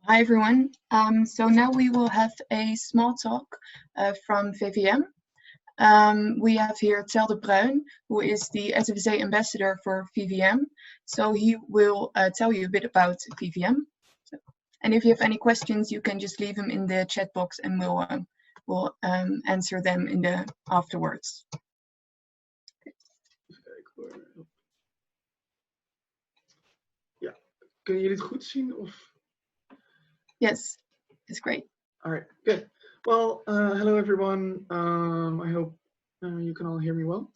Hi everyone. So now we will have a small talk from VVM. We have here Tel de Bruin, who is the SFSA ambassador for VVM. So he will tell you a bit about VVM. And if you have any questions, you can just leave them in the chat box and we'll answer them in the afterwards. Ja, kunnen jullie het goed zien? Of? Yes, it's great. All right, good. Well, hello everyone. I hope you can all hear me well.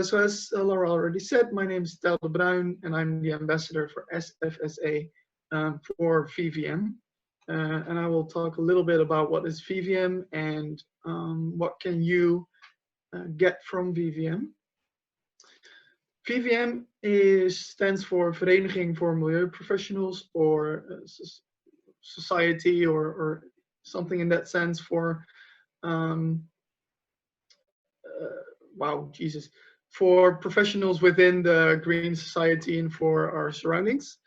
So as Laura already said, my name is Tel de Bruin and I'm the ambassador for SFSA for VVM. And I will talk a little bit about what is VVM and what can you get from VVM. VVM stands for Vereniging voor Milieuprofessionals, or society, or something in that sense for for professionals within the green society and for our surroundings.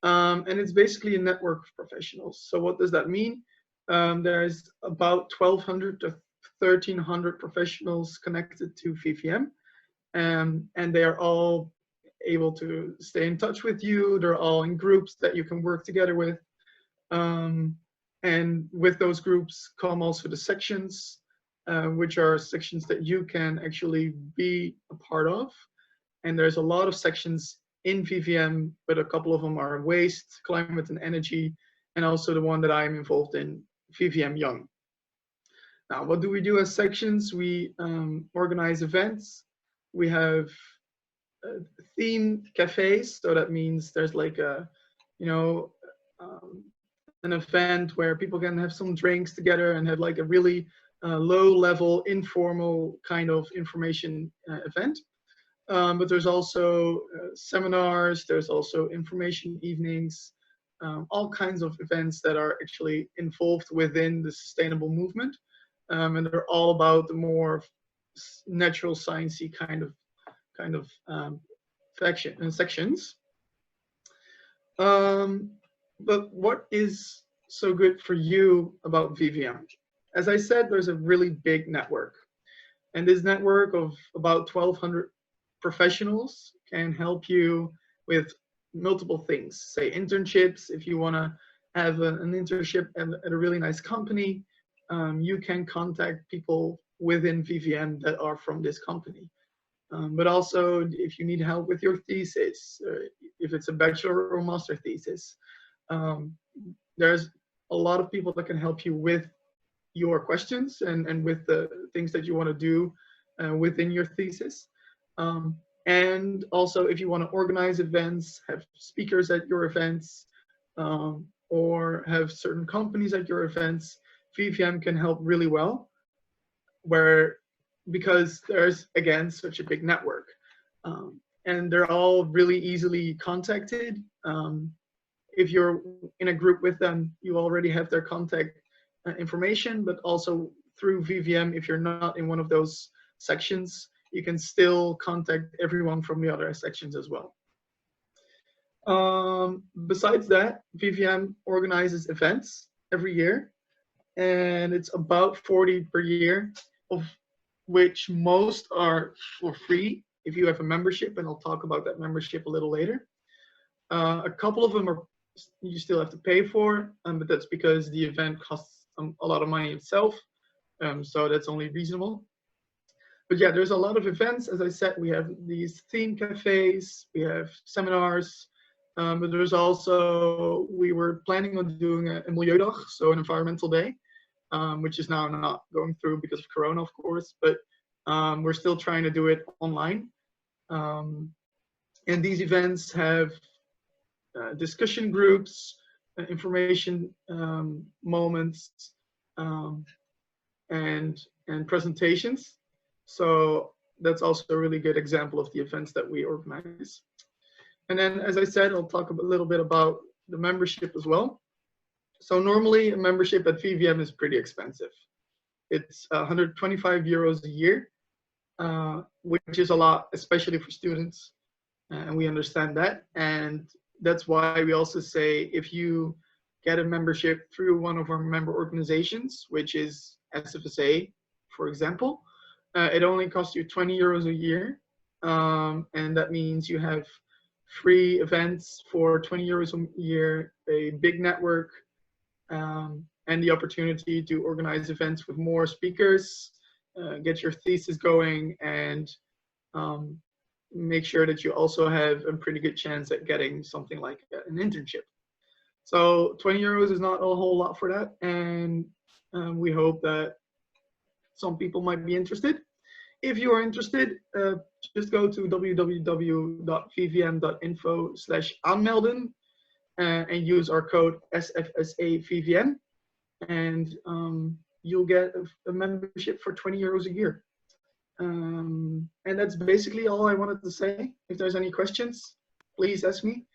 And it's basically a network of professionals. So what does that mean? There's about 1,200 to 1,300 professionals connected to VVM. And they are all able to stay in touch with you. They're all in groups that you can work together with. And with those groups come also the sections, which are sections that you can actually be a part of. And there's a lot of sections in VVM, but a couple of them are waste, climate and energy, and also the one that I'm involved in, VVM Young. Now, what do we do as sections? We organize events. We have themed cafes, so that means there's like a, an event where people can have some drinks together and have like a really low-level, informal kind of information event. But there's also seminars, there's also information evenings, all kinds of events that are actually involved within the sustainable movement. And they're all about the more natural sciencey kind of sections. But what is so good for you about VVM? As I said, there's a really big network. And this network of about 1,200 professionals can help you with multiple things. Say internships, if you want to have an internship at a really nice company, you can contact people within VVM that are from this company. But also, if you need help with your thesis, if it's a bachelor or master thesis, there's a lot of people that can help you with your questions and with the things that you want to do within your thesis. And also, if you want to organize events, have speakers at your events, or have certain companies at your events, VVM can help really well, because there's, again, such a big network. And they're all really easily contacted. If you're in a group with them, you already have their contact information, but also through VVM, if you're not in one of those sections, you can still contact everyone from the other sections as well. Besides that, VVM organizes events every year, and it's about 40 per year, of which most are for free if you have a membership, and I'll talk about that membership a little later. A couple of them you still have to pay for, but that's because the event costs a lot of money itself, so that's only reasonable. But yeah, there's a lot of events. As I said, we have these theme cafes, we have seminars, but there's also, we were planning on doing a Milieudag, so an environmental day, which is now not going through because of Corona, of course, but we're still trying to do it online. And these events have discussion groups, information moments, and presentations. So that's also a really good example of the events that we organize. And then, as I said, I'll talk a little bit about the membership as well. So normally a membership at VVM is pretty expensive. It's 125 euros a year, which is a lot, especially for students. And we understand that. And that's why we also say, if you get a membership through one of our member organizations, which is SFSA, for example, it only costs you 20 euros a year. And that means you have free events for 20 euros a year, a big network, and the opportunity to organize events with more speakers, get your thesis going, and make sure that you also have a pretty good chance at getting something like an internship. So 20 euros is not a whole lot for that, and we hope that some people might be interested. If you are interested, just go to www.vvm.info/aanmelden and use our code SFSA VVM, and you'll get a membership for 20 euros a year. And that's basically all I wanted to say. If there's any questions, please ask me.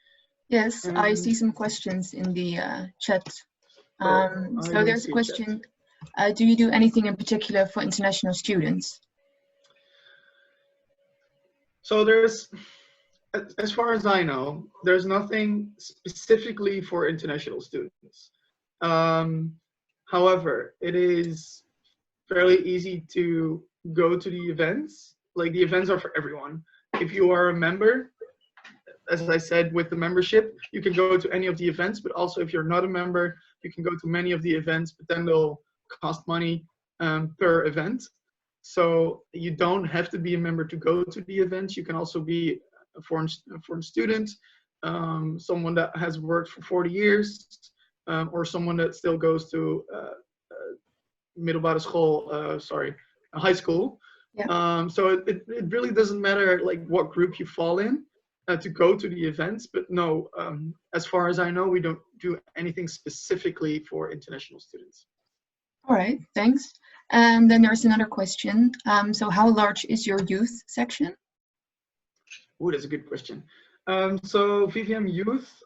Yes, I see some questions in the chat. So there's a question. Do you do anything in particular for international students? So there's, as far as I know, there's nothing specifically for international students. However, it is fairly easy to go to the events. Like, the events are for everyone. If you are a member, as I said, with the membership, you can go to any of the events, but also if you're not a member, you can go to many of the events, but then they'll cost money per event. So you don't have to be a member to go to the events. You can also be a foreign student, someone that has worked for 40 years, or someone that still goes to middelbare school, high school. Yeah. So it really doesn't matter like what group you fall in to go to the events, but no, as far as I know, we don't do anything specifically for international students. All right, thanks. And then there's another question. So how large is your youth section? Oh, that's a good question. So VVM Youth,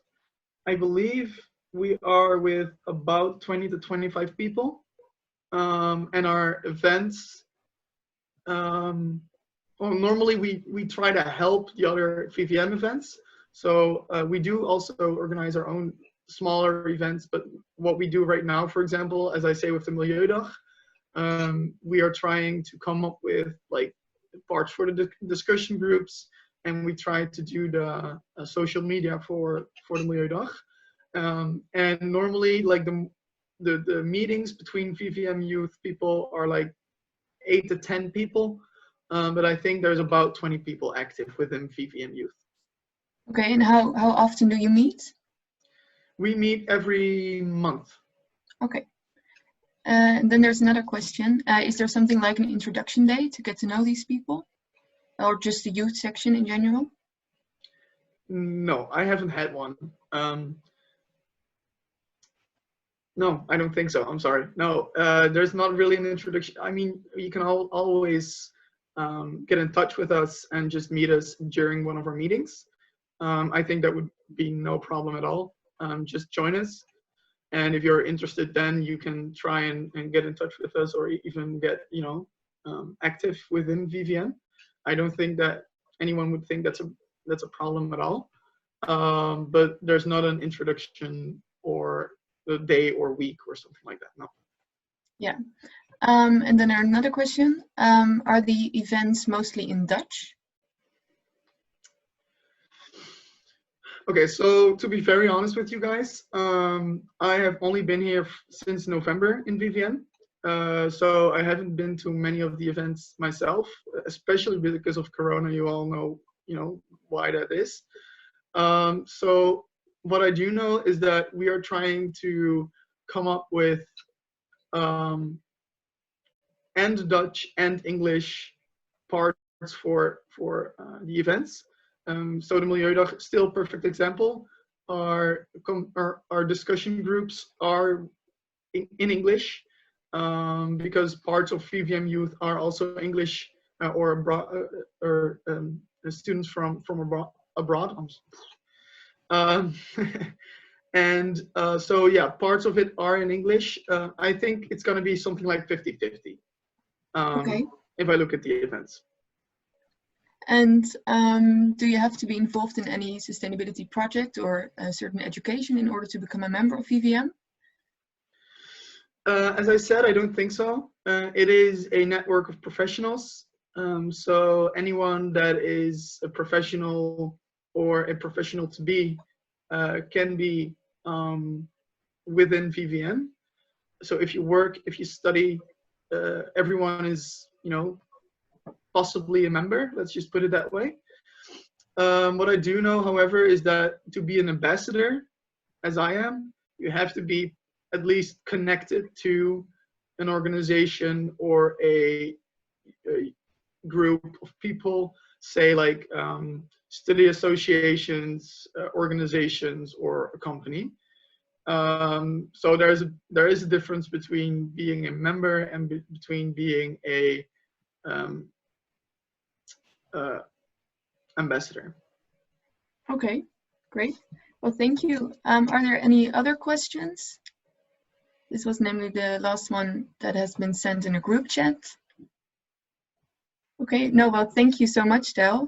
I believe we are with about 20 to 25 people. And our events, well, normally we try to help the other VVM events. So we do also organize our own smaller events, but what we do right now, for example, as I say with the Milieudag, we are trying to come up with like parts for the discussion groups, and we try to do the social media for the Milieudag. And normally, like the meetings between VVM youth people are like 8 to 10 people, but I think there's about 20 people active within VVM youth. Okay, and how often do you meet? We meet every month. Okay. And then there's another question. Is there something like an introduction day to get to know these people? Or just the youth section in general? No, I haven't had one. No, I don't think so. I'm sorry. No, there's not really an introduction. I mean, you can always get in touch with us and just meet us during one of our meetings. I think that would be no problem at all. Just join us. And if you're interested, then you can try and get in touch with us, or even get, active within VVM. I don't think that anyone would think that's a problem at all. But there's not an introduction or a day or week or something like that. No. Yeah. And then there's another question. Are the events mostly in Dutch? Okay, so to be very honest with you guys, I have only been here since November in VVM. So I haven't been to many of the events myself, especially because of Corona. You all know, why that is. So what I do know is that we are trying to come up with and Dutch and English parts for the events. So the Milieudag, still a perfect example. Our discussion groups are in English, because parts of VVM Youth are also English or abroad, or students from abroad. And so yeah, parts of it are in English. I think it's going to be something like 50-50. Okay. If I look at the events. And do you have to be involved in any sustainability project or a certain education in order to become a member of VVM? As I said, I don't think so. It is a network of professionals. So anyone that is a professional or a professional to be can be within VVM. So if you study, everyone is, possibly a member. Let's just put it that way. What I do know, however, is that to be an ambassador, as I am, you have to be at least connected to an organization or a group of people, say like study associations, organizations, or a company. So there is a difference between being a member and between being a ambassador. Okay, great. Well, thank you. Are there any other questions? This was namely the last one that has been sent in a group chat. Okay, no, well, thank you so much, Del.